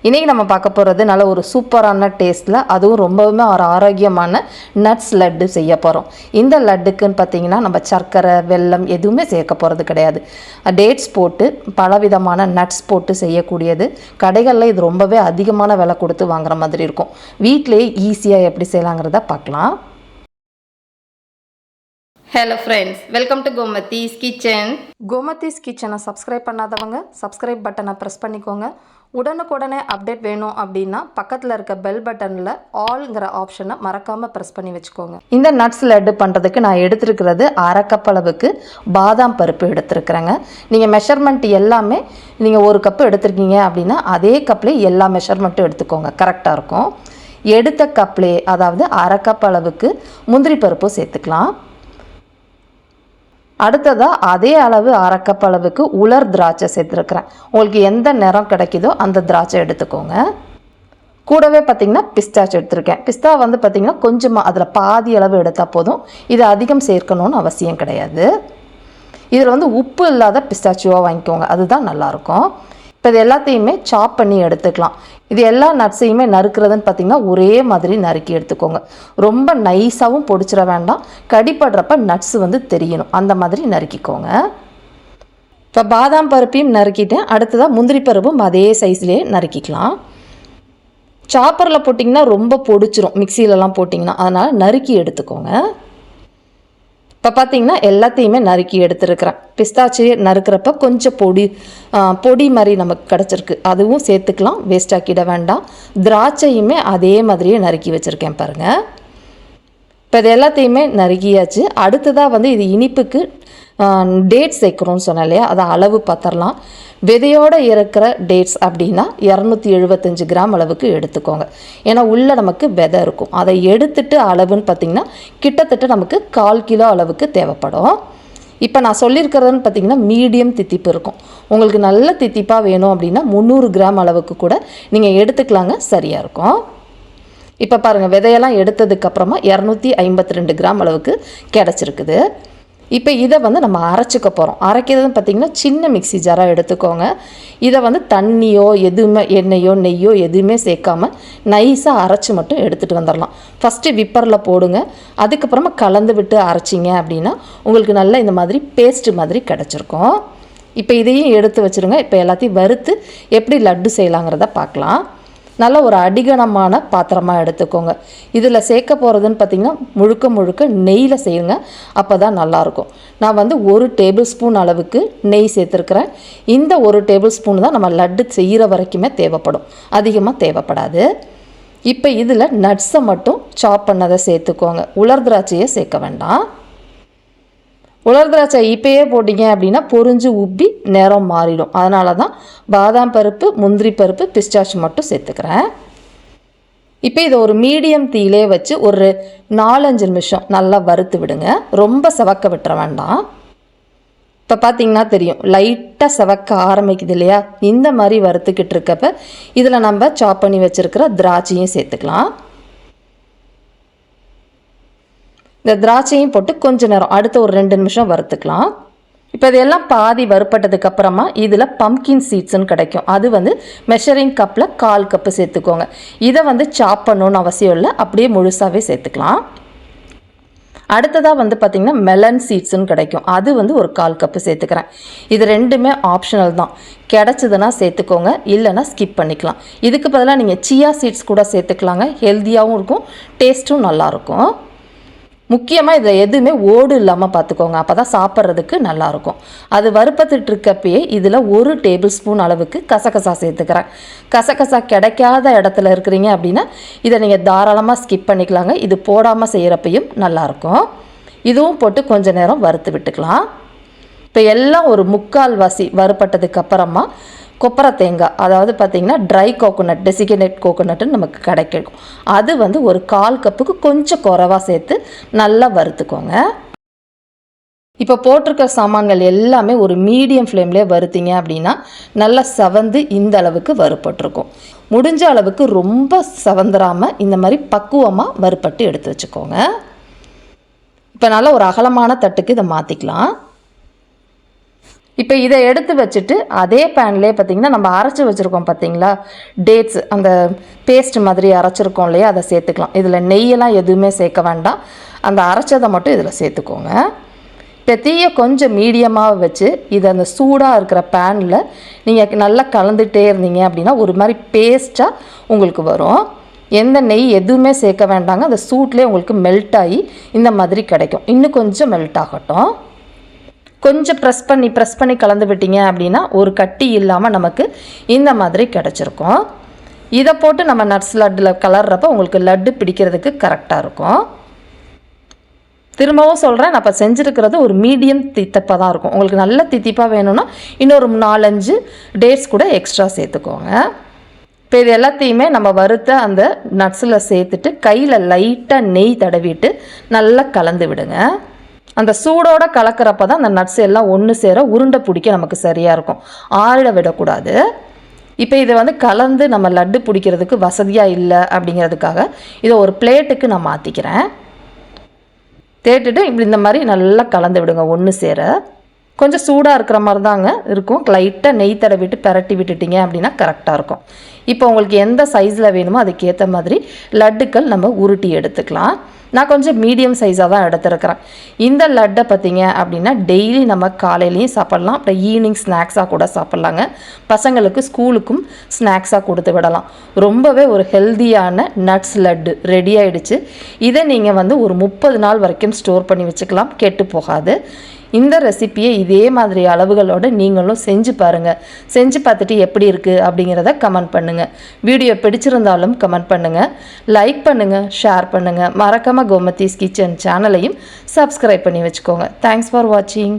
இன்றைக்கி நம்ம பார்க்க போகிறது நல்ல ஒரு சூப்பரான டேஸ்ட்டில் அதுவும் ரொம்பவுமே ஒரு ஆரோக்கியமான நட்ஸ் லட்டு செய்ய போகிறோம். இந்த லட்டுக்குன்னு பார்த்திங்கன்னா நம்ம சர்க்கரை வெல்லம் எதுவுமே சேர்க்க போகிறது கிடையாது. டேட்ஸ் போட்டு பலவிதமான நட்ஸ் போட்டு செய்யக்கூடியது. கடைகளில் இது ரொம்பவே அதிகமான விலை கொடுத்து வாங்குற மாதிரி இருக்கும். வீட்டிலேயே ஈஸியாக எப்படி செய்யலாங்கிறத பார்க்கலாம். Hello friends, welcome to Gomathi's kitchen. Gomathi's கிச்சனை சப்ஸ்கிரைப் பண்ணாதவங்க சப்ஸ்கிரைப் பட்டனை ப்ரெஸ் பண்ணிக்கோங்க. உடனுக்குடனே அப்டேட் வேணும் அப்படின்னா பக்கத்தில் இருக்க பெல் பட்டனில் ஆல்ங்கிற ஆப்ஷனை மறக்காமல் ப்ரெஸ் பண்ணி வச்சுக்கோங்க. இந்த நட்ஸ் லட்டு பண்ணுறதுக்கு நான் எடுத்துருக்கிறது 1/2 கப் அளவுக்கு பாதாம் பருப்பு எடுத்துருக்குறேங்க. நீங்கள் மெஷர்மெண்ட் எல்லாமே நீங்கள் 1 கப்பு எடுத்துருக்கீங்க அப்படின்னா அதே கப்லேயே எல்லா மெஷர்மெண்ட்டும் எடுத்துக்கோங்க, கரெக்டாக இருக்கும். எடுத்த கப்லேயே அதாவது 1/2 கப் அளவுக்கு முந்திரி பருப்பும் சேர்த்துக்கலாம். அடுத்ததாக அதே அளவு 1/2 கப் அளவுக்கு உலர் திராட்சை சேர்த்துருக்குறேன். உங்களுக்கு எந்த நிறம் கிடைக்குதோ அந்த திராட்சை எடுத்துக்கோங்க. கூடவே பார்த்திங்கன்னா பிஸ்தாச்சு எடுத்துருக்கேன். பிஸ்தா வந்து பார்த்திங்கன்னா கொஞ்சமாக அதில் பாதி அளவு எடுத்தால் போதும். இது அதிகம் சேர்க்கணும்னு அவசியம் கிடையாது. இதில் வந்து உப்பு இல்லாத பிஸ்தாச்சுவாக வாங்கிக்கோங்க, அதுதான் நல்லாயிருக்கும். இப்போ இது எல்லாத்தையுமே சாப் பண்ணி எடுத்துக்கலாம். இது எல்லா நட்ஸையுமே நறுக்கிறதுன்னு பார்த்திங்கன்னா ஒரே மாதிரி நறுக்கி எடுத்துக்கோங்க. ரொம்ப நைஸாகவும் பொடிச்சிட வேண்டாம், கடிப்படுறப்ப நட்ஸ் வந்து தெரியணும், அந்த மாதிரி நறுக்கிக்கோங்க. இப்போ பாதாம் பருப்பையும் நறுக்கிட்டேன். அடுத்ததாக முந்திரி பருப்பும் அதே சைஸ்லேயே நறுக்கிக்கலாம். சாப்பரில் போட்டிங்கன்னா ரொம்ப பொடிச்சிரும், மிக்சியிலலாம் போட்டிங்கன்னா, அதனால் நறுக்கி எடுத்துக்கோங்க. இப்போ பார்த்திங்கன்னா எல்லாத்தையுமே நறுக்கி எடுத்துருக்கிறேன். பிஸ்தாச்சி நறுக்கிறப்ப கொஞ்சம் பொடி மாதிரி நமக்கு கிடச்சிருக்கு, அதுவும் சேர்த்துக்கலாம், வேஸ்ட் ஆக்கிட வேண்டாம். திராட்சையுமே அதே மாதிரியே நறுக்கி வச்சுருக்கேன் பாருங்கள். இப்போ இது எல்லாத்தையுமே நறுக்கியாச்சு. அடுத்ததாக வந்து இது இனிப்புக்கு டேட்ஸ் சேர்க்குறோன்னு சொன்னேன் இல்லையா, அதை அளவு பார்த்துடலாம். விதையோடு இருக்கிற டேட்ஸ் அப்படின்னா 275 கிராம் அளவுக்கு எடுத்துக்கோங்க. ஏன்னா உள்ளே நமக்கு விதை இருக்கும். அதை எடுத்துட்டு அளவுன்னு பார்த்திங்கன்னா கிட்டத்தட்ட நமக்கு 1/4 கிலோ அளவுக்கு தேவைப்படும். இப்போ நான் சொல்லியிருக்கிறதுன்னு பார்த்திங்கன்னா மீடியம் தித்திப்பு இருக்கும். உங்களுக்கு நல்ல தித்திப்பாக வேணும் அப்படின்னா 300 கிராம் அளவுக்கு கூட நீங்கள் எடுத்துக்கலாங்க, சரியாக இருக்கும். இப்போ பாருங்கள், விதையெல்லாம் எடுத்ததுக்கப்புறமா 252 கிராம் அளவுக்கு கிடச்சிருக்குது. இப்போ இதை வந்து நம்ம அரைச்சிக்க போகிறோம். அரைக்கிறதுன்னு பார்த்திங்கன்னா சின்ன மிக்ஸி ஜாராக எடுத்துக்கோங்க. இதை வந்து தண்ணியோ எதுவுமே எண்ணெயோ நெய்யோ எதுவுமே சேர்க்காமல் நைஸாக அரைச்சி மட்டும் எடுத்துகிட்டு வந்துடலாம். ஃபஸ்ட்டு விப்பரில் போடுங்க, அதுக்கப்புறமா கலந்து விட்டு அரைச்சிங்க அப்படின்னா உங்களுக்கு நல்லா இந்த மாதிரி பேஸ்ட்டு மாதிரி கிடச்சிருக்கும். இப்போ இதையும் எடுத்து வச்சுருங்க. இப்போ எல்லாத்தையும் வறுத்து எப்படி லட்டு செய்யலாங்கிறத பார்க்கலாம். நல்ல ஒரு அடிகனமான பாத்திரமாக எடுத்துக்கோங்க. இதில் சேர்க்க போகிறதுன்னு பார்த்திங்கன்னா முழுக்க நெய்யில் செய்யுங்க, அப்போ தான் நல்லாயிருக்கும். நான் வந்து 1 டேபிள் ஸ்பூன் அளவுக்கு நெய் சேர்த்துருக்குறேன். இந்த 1 டேபிள் ஸ்பூன் தான் நம்ம லட்டு செய்கிற வரைக்குமே தேவைப்படும், அதிகமாக தேவைப்படாது. இப்போ இதில் நட்ஸை மட்டும் சாப் பண்ணதை சேர்த்துக்கோங்க, உலர் திராட்சையை சேர்க்க வேண்டாம். உலர் திராட்சை இப்போயே போட்டிங்க அப்படின்னா பொரிஞ்சு உப்பி நிறம் மாறிடும். அதனால தான் பாதாம் பருப்பு முந்திரி பருப்பு பிஸ்தாச்சு மட்டும் சேர்த்துக்கிறேன். இப்போ இதை ஒரு மீடியம் தீயிலே வச்சு ஒரு 4-5 நிமிஷம் நல்லா வறுத்து விடுங்க. ரொம்ப செவக்க விட்டுற வேண்டாம். இப்போ பார்த்திங்கன்னா தெரியும், லைட்டாக செவக்க ஆரம்பிக்குது இல்லையா, இந்த மாதிரி வறுத்துக்கிட்டு இருக்கப்ப இதில் நம்ம சாப் பண்ணி வச்சுருக்கிற திராட்சையும் சேர்த்துக்கலாம். இந்த திராட்சையும் போட்டு கொஞ்ச நேரம் அடுத்த ஒரு 2 நிமிஷம் வறுத்துக்கலாம். இப்போ இதெல்லாம் பாதி வறுப்பட்டதுக்கு அப்புறமா இதில் பம்கின் சீட்ஸ்ன்னு கிடைக்கும். அது வந்து மெஷரிங் கப்பில் 1/4 கப்பு சேர்த்துக்கோங்க. இதை வந்து சாப் பண்ணணுன்னு அவசியம் இல்லை, அப்படியே முழுசாகவே சேர்த்துக்கலாம். அடுத்ததாக வந்து பார்த்திங்கன்னா மெலன் சீட்ஸ்ன்னு கிடைக்கும். அது வந்து ஒரு 1/4 கப்பு சேர்த்துக்கிறேன். இது ரெண்டுமே ஆப்ஷனல் தான், கிடச்சிதுன்னா சேர்த்துக்கோங்க, இல்லைன்னா ஸ்கிப் பண்ணிக்கலாம். இதுக்கு பதிலாக நீங்கள் சியா சீட்ஸ் கூட சேர்த்துக்கலாங்க, ஹெல்த்தியாகவும் இருக்கும், டேஸ்ட்டும் நல்லாயிருக்கும். முக்கியமாக இதில் எதுவுமே ஓடு இல்லாமல் பார்த்துக்கோங்க, அப்போ தான் சாப்பிட்றதுக்கு நல்லாயிருக்கும். அது வறுப்பத்துட்டு இருக்கப்பயே இதில் 1 டேபிள் ஸ்பூன் அளவுக்கு கசகசா சேர்த்துக்கிறேன். கசகசா கிடைக்காத இடத்துல இருக்கிறீங்க அப்படின்னா இதை நீங்கள் தாராளமாக ஸ்கிப் பண்ணிக்கலாங்க. இது போடாமல் செய்கிறப்பையும் நல்லாயிருக்கும். இதுவும் போட்டு கொஞ்ச நேரம் வறுத்து விட்டுக்கலாம். இப்போ எல்லாம் ஒரு 3/4 வாசி வறுப்பட்டதுக்கு அப்புறமா கொப்பரை தேங்காய், அதாவது பார்த்திங்கன்னா ட்ரை கோகோனட், டெசிகேட்டட் கோகோனட்டுன்னு நமக்கு கிடைக்கும். அது வந்து ஒரு 1/4 கப்புக்கு கொஞ்சம் குறைவாக சேர்த்து நல்லா வறுத்துக்கோங்க. இப்போ போட்டிருக்க சாமான்கள் எல்லாமே ஒரு மீடியம் ஃப்ளேம்லேயே வறுத்திங்க அப்படின்னா நல்லா செவந்து இந்த அளவுக்கு வறுப்பட்டிருக்கும். முடிஞ்ச அளவுக்கு ரொம்ப செவந்துடாமல் இந்த மாதிரி பக்குவமாக வறுப்பட்டு எடுத்து வச்சுக்கோங்க. இப்போ நல்லா ஒரு அகலமான தட்டுக்கு இதை மாற்றிக்கலாம். இப்போ இதை எடுத்து வச்சுட்டு அதே பேன்லேயே பார்த்திங்கன்னா நம்ம அரைச்சி வச்சுருக்கோம் பார்த்தீங்களா டேட்ஸ், அந்த பேஸ்ட் மாதிரி அரைச்சிருக்கோம் இல்லையா, அதை சேர்த்துக்கலாம். இதில் நெய்யெல்லாம் எதுவுமே சேர்க்க வேண்டாம், அந்த அரைச்சதை மட்டும் இதில் சேர்த்துக்கோங்க. இப்போ தீயை கொஞ்சம் மீடியமாக வச்சு இதை அந்த சூடாக இருக்கிற பேனில் நீங்கள் நல்லா கலந்துகிட்டே இருந்தீங்க அப்படின்னா ஒரு மாதிரி பேஸ்ட்டாக உங்களுக்கு வரும். எந்த நெய் எதுவுமே சேர்க்க வேண்டாங்க, அந்த சூட்லேயே உங்களுக்கு மெல்ட் ஆகி இந்த மாதிரி கிடைக்கும். இன்னும் கொஞ்சம் மெல்ட் ஆகட்டும். கொஞ்சம் ப்ரெஸ் பண்ணி கலந்து விட்டீங்க அப்படின்னா ஒரு கட்டி இல்லாமல் நமக்கு இந்த மாதிரி கிடச்சிருக்கும். இதை போட்டு நம்ம நட்ஸ் லட்டில் கலர்றப்போ உங்களுக்கு லட்டு பிடிக்கிறதுக்கு கரெக்டாக இருக்கும். திரும்பவும் சொல்கிறேன், நான் இப்போ செஞ்சுருக்கிறது ஒரு மீடியம் தித்திப்பாக தான் இருக்கும். உங்களுக்கு நல்ல தித்திப்பாக வேணும்னா இன்னொரு 4-5 டேட்ஸ் கூட எக்ஸ்ட்ரா சேர்த்துக்கோங்க. இப்போ இது எல்லாத்தையுமே நம்ம வறுத்த அந்த நட்ஸில் சேர்த்துட்டு கையில் லைட்டாக நெய் தடவிட்டு நல்லா கலந்து விடுங்க. அந்த சூடோடு கலக்கிறப்ப தான் அந்த நட்ஸ் எல்லாம் ஒன்று சேர உருண்டை பிடிக்க நமக்கு சரியாக இருக்கும், ஆறிட விடக்கூடாது. இப்போ இதை வந்து கலந்து நம்ம லட்டு பிடிக்கிறதுக்கு வசதியாக இல்லை அப்படிங்கிறதுக்காக இதை ஒரு பிளேட்டுக்கு நான் மாற்றிக்கிறேன். தேட்டுட்டு இப்படி இந்த மாதிரி நல்லா கலந்து விடுங்க ஒன்று சேர. கொஞ்சம் சூடாக இருக்கிற மாதிரி தாங்க இருக்கும். லைட்டாக நெய் தடவிட்டு பரட்டி விட்டுட்டிங்க அப்படின்னா கரெக்டாக இருக்கும். இப்போ உங்களுக்கு எந்த சைஸில் வேணுமோ அதுக்கேற்ற மாதிரி லட்டுக்கள் நம்ம உருட்டி எடுத்துக்கலாம். நான் கொஞ்சம் மீடியம் சைஸாக தான் எடுத்துருக்கிறேன். இந்த லட்டை பார்த்திங்க அப்படின்னா டெய்லி நம்ம காலையிலையும் சாப்பிட்லாம், அப்புறம் ஈவினிங் ஸ்நாக்ஸாக கூட சாப்பிட்லாங்க. பசங்களுக்கு ஸ்கூலுக்கும் ஸ்நாக்ஸாக கொடுத்து விடலாம். ரொம்பவே ஒரு ஹெல்தியான நட்ஸ் லட்டு ரெடி ஆகிடுச்சு. இதை நீங்கள் வந்து ஒரு 30 நாள் வரைக்கும் ஸ்டோர் பண்ணி வச்சுக்கலாம், கெட்டு போகாது. இந்த ரெசிப்பியை இதே மாதிரி அளவுகளோடு நீங்களும் செஞ்சு பாருங்கள். செஞ்சு பார்த்துட்டு எப்படி இருக்குது அப்படிங்கிறத கமெண்ட் பண்ணுங்கள். வீடியோ பிடிச்சிருந்தாலும் கமெண்ட் பண்ணுங்கள், லைக் பண்ணுங்கள், ஷேர் பண்ணுங்கள். மறக்காமல் கோமதீஸ் கிச்சன் சேனலையும் சப்ஸ்கிரைப் பண்ணி வச்சுக்கோங்க. தேங்க்ஸ் ஃபார் வாட்சிங்.